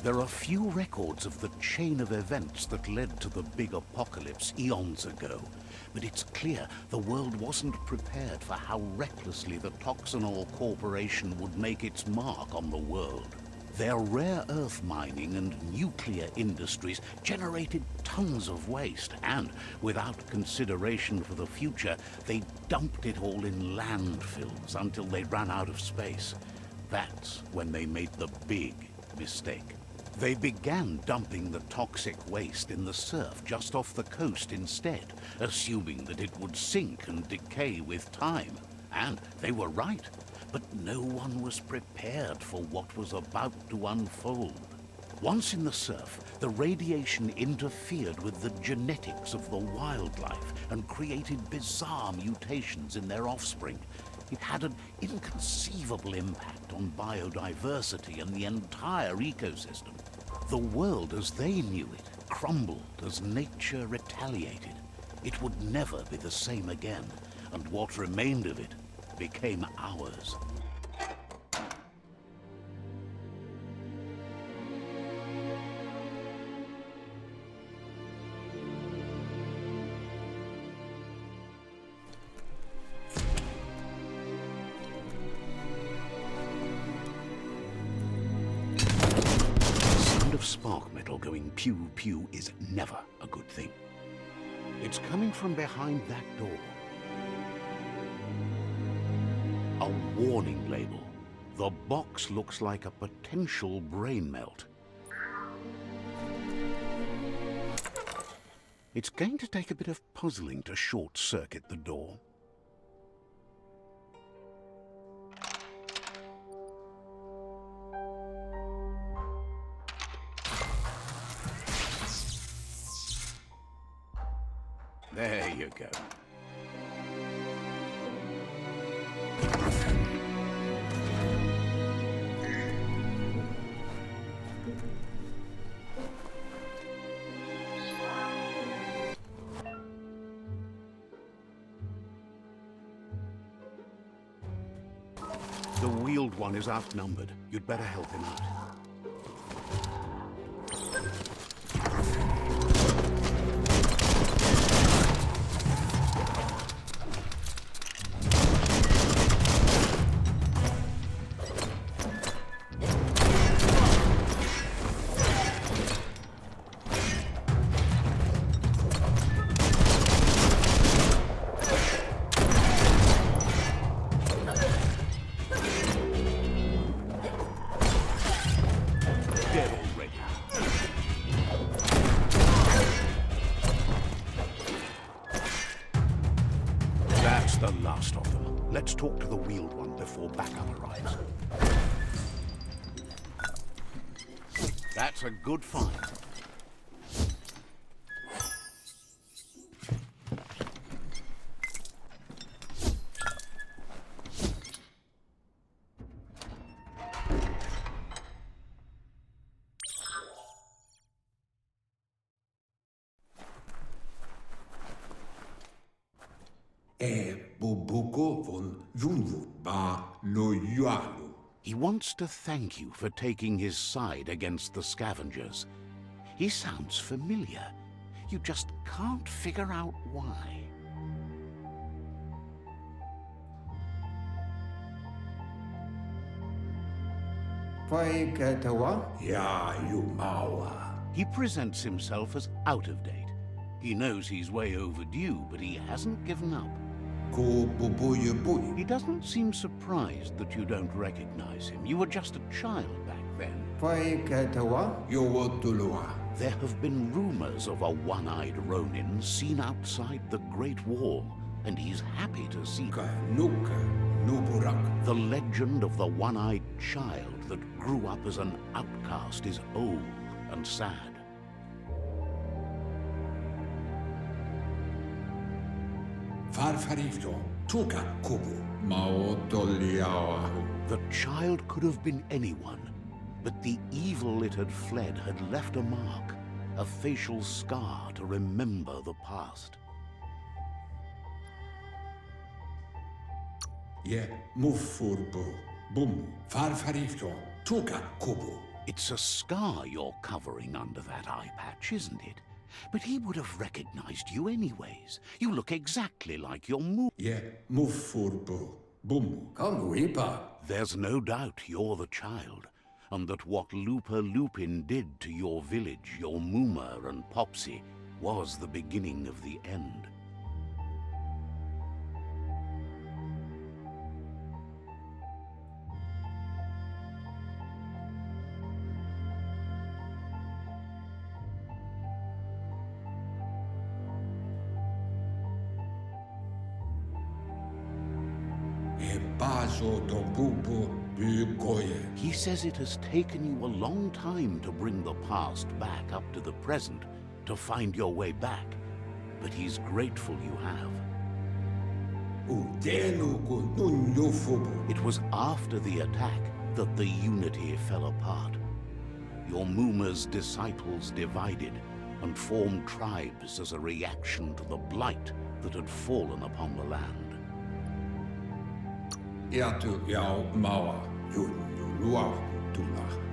There are few records of the chain of events that led to the big apocalypse eons ago, but it's clear the world wasn't prepared for how recklessly the Toxanol Corporation would make its mark on the world. Their rare earth mining and nuclear industries generated tons of waste, and without consideration for the future, they dumped it all in landfills until they ran out of space. That's when they made the big mistake. They began dumping the toxic waste in the surf just off the coast instead, assuming that it would sink and decay with time. And they were right, but no one was prepared for what was about to unfold. Once in the surf, the radiation interfered with the genetics of the wildlife and created bizarre mutations in their offspring. It had an inconceivable impact on biodiversity and the entire ecosystem. The world as they knew it crumbled as nature retaliated. It would never be the same again, and what remained of it became ours. Spark metal going pew-pew is never a good thing. It's coming from behind that door. A warning label. The box looks like a potential brain melt. It's going to take a bit of puzzling to short-circuit the door. There you go. The wheeled one is outnumbered. You'd better help him out. The last of them. Let's talk to the wheeled one before backup arrives. That's a good find. He wants to thank you for taking his side against the scavengers. He sounds familiar. You just can't figure out why. He presents himself as out of date. He knows he's way overdue, but he hasn't given up. He doesn't seem surprised that you don't recognize him. You were just a child back then. There have been rumors of a one-eyed Ronin seen outside the Great Wall, and he's happy to see the legend of the one-eyed child that grew up as an outcast is old and sad. The child could have been anyone, but the evil it had fled had left a mark, a facial scar to remember the past. It's a scar you're covering under that eye patch, isn't it? But he would have recognized you anyways. You look exactly like your Mufurbo, Bumu, Kamuipa. There's no doubt you're the child, and that what Lupa Lupin did to your village, your Muma and Popsy, was the beginning of the end. He says it has taken you a long time to bring the past back up to the present, to find your way back, but he's grateful you have. It was after the attack that the unity fell apart. Your Muma's disciples divided and formed tribes as a reaction to the blight that had fallen upon the land.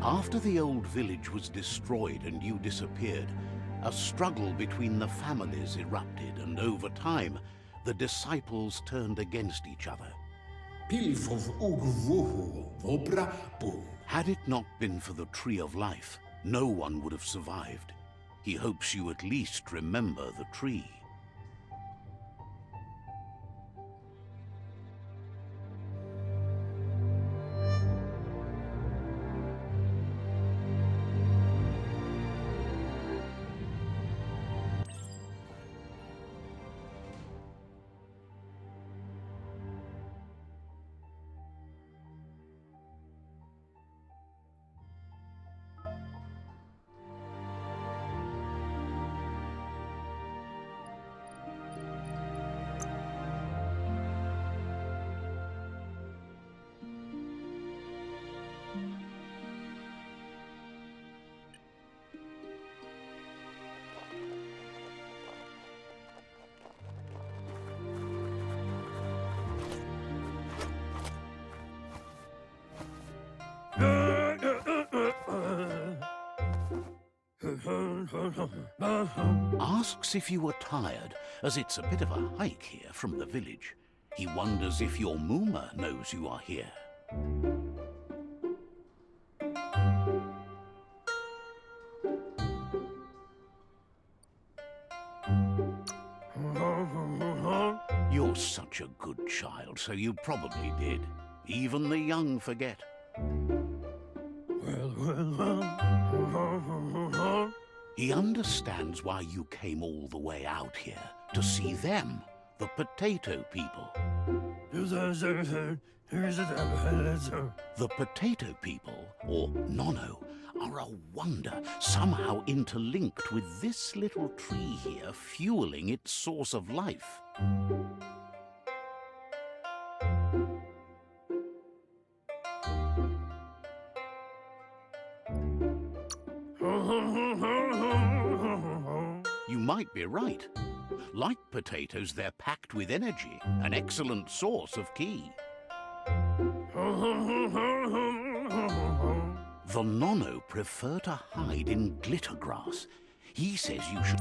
After the old village was destroyed and you disappeared, a struggle between the families erupted, and over time, the disciples turned against each other. Had it not been for the Tree of Life, no one would have survived. He hopes you at least remember the tree. Asks if you were tired, as it's a bit of a hike here from the village. He wonders if your Muma knows you are here. You're such a good child, so you probably did. Even the young forget. He understands why you came all the way out here, to see them, the potato people. The potato people, or Nono, are a wonder, somehow interlinked with this little tree here, fueling its source of life. You might be right. Like potatoes, they're packed with energy, an excellent source of ki. The Nono prefer to hide in glitter grass. He says you should...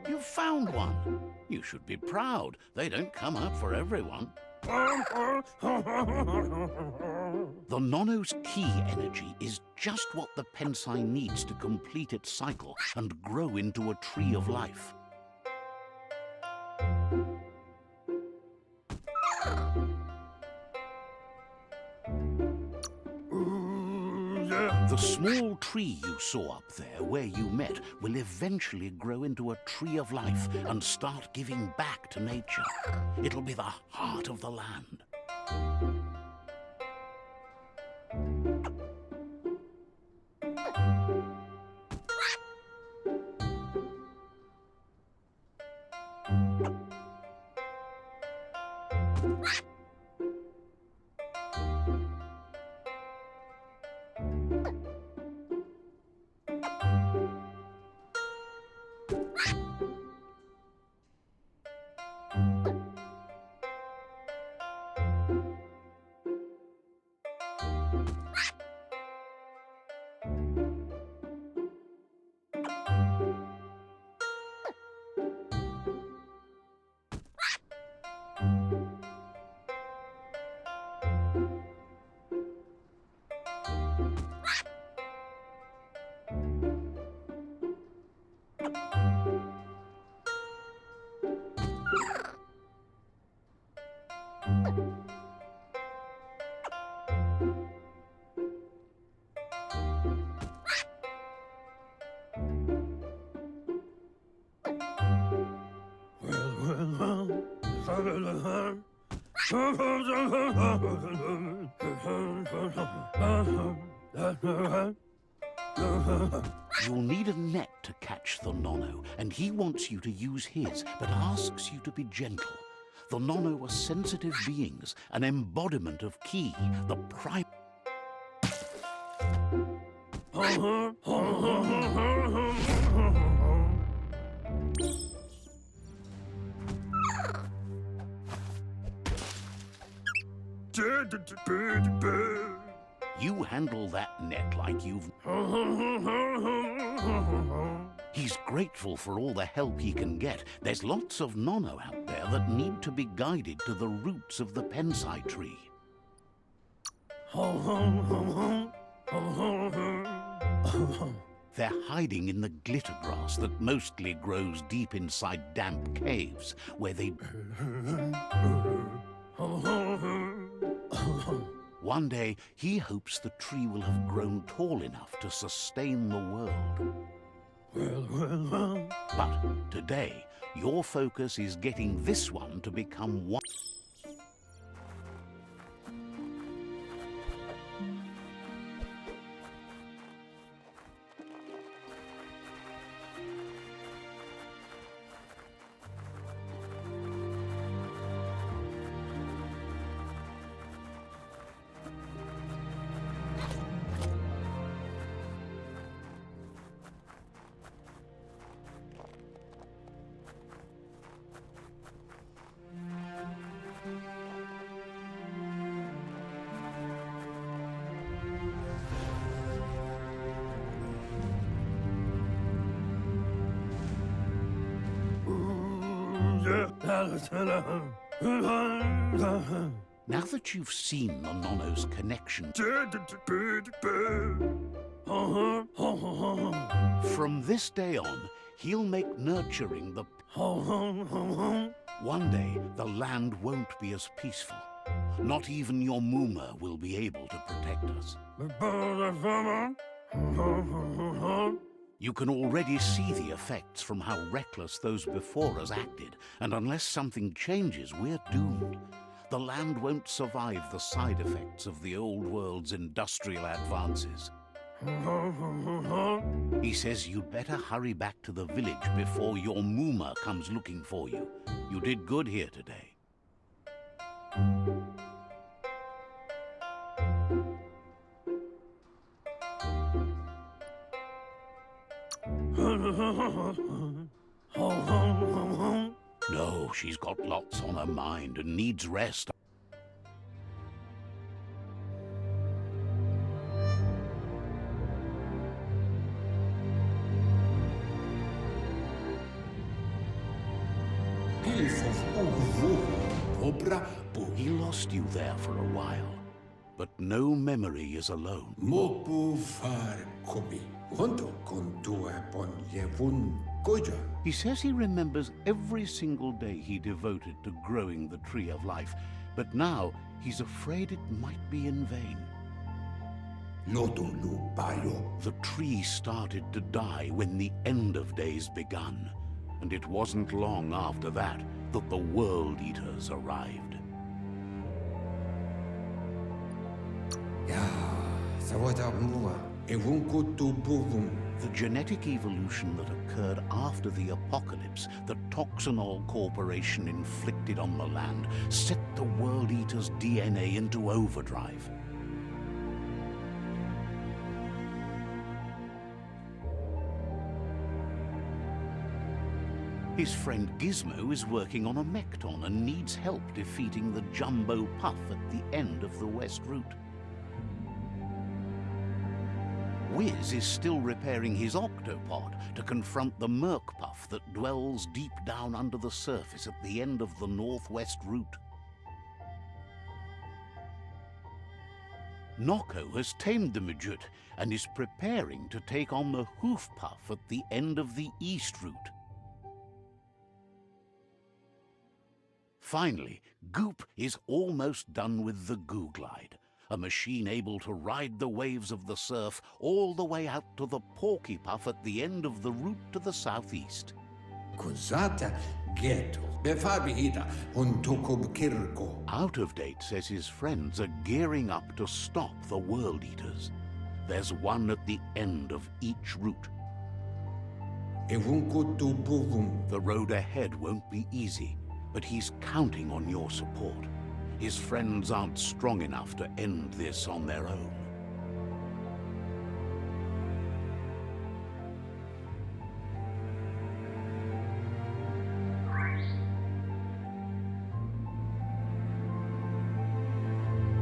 You found one. You should be proud. They don't come up for everyone. The Nono's key energy is just what the Pensai needs to complete its cycle and grow into a tree of life. The small tree you saw up there where you met will eventually grow into a tree of life and start giving back to nature. It'll be the heart of the land. You'll need a net to catch the Nono, and he wants you to use his, but asks you to be gentle. The Nono are sensitive beings, an embodiment of Ki, the prime. You handle that net like you've... He's grateful for all the help he can get. There's lots of Nono out there that need to be guided to the roots of the Pensai tree. They're hiding in the glitter grass that mostly grows deep inside damp caves, where they... One day, he hopes the tree will have grown tall enough to sustain the world. But today, your focus is getting this one to become one. Now that you've seen the Nono's connection, from this day on, he'll make nurturing the... One day, the land won't be as peaceful. Not even your Muma will be able to protect us. You can already see the effects from how reckless those before us acted, and unless something changes, we're doomed. The land won't survive the side effects of the old world's industrial advances. He says you'd better hurry back to the village before your Muma comes looking for you. You did good here today. No, she's got lots on her mind and needs rest. Chief of Ugu, Obra Bu. He lost you there for a while, but no memory is alone. Mopu far kobi. Honto kon tua pon yevun koja. He says he remembers every single day he devoted to growing the Tree of Life, but now he's afraid it might be in vain. Lotun lu bayo. The tree started to die when the end of days begun, and it wasn't long after that that the World Eaters arrived. Ya, sawata mua. Evun kutu buvum. The genetic evolution that occurred after the apocalypse the Toxanol Corporation inflicted on the land set the World Eater's DNA into overdrive. His friend Gizmo is working on a Mekton and needs help defeating the Jumbo Puff at the end of the West Route. Wiz is still repairing his octopod to confront the Merc Puff that dwells deep down under the surface at the end of the Northwest Route. Nocco has tamed the midget and is preparing to take on the Hoof Puff at the end of the East Route. Finally, Goop is almost done with the Googlide, a machine able to ride the waves of the surf all the way out to the Porky Puff at the end of the route to the southeast. Kuzata ghetto. Befabihita untokob kirko. Out of Date says his friends are gearing up to stop the World Eaters. There's one at the end of each route. Evun kutu buvum. The road ahead won't be easy, but he's counting on your support. His friends aren't strong enough to end this on their own.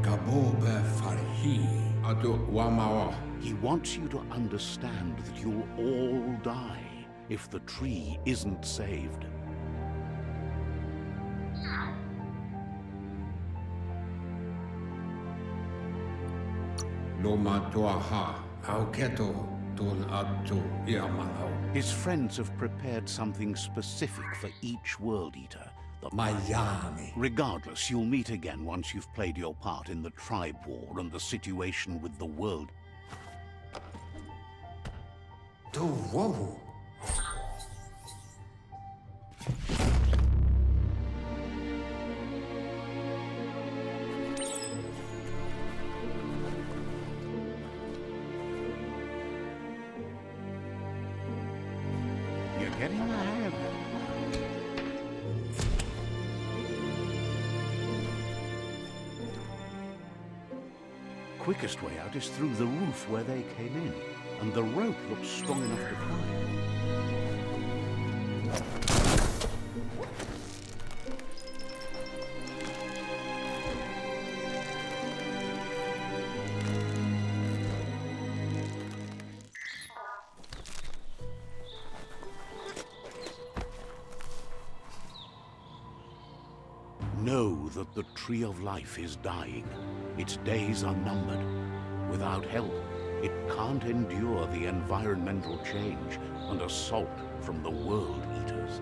Kaboba farhi. Atu wamawa. He wants you to understand that you'll all die if the tree isn't saved. Loma toaha. Auketo tul atu iamalao. His friends have prepared something specific for each World Eater. Miami. Regardless, you'll meet again once you've played your part in the tribe war and the situation with the world. Tu wowu. You're getting ahead. Quickest way out is through the roof where they came in, and the rope looks strong enough to climb. Know that the Tree of Life is dying. Its days are numbered. Without help, it can't endure the environmental change and assault from the World Eaters.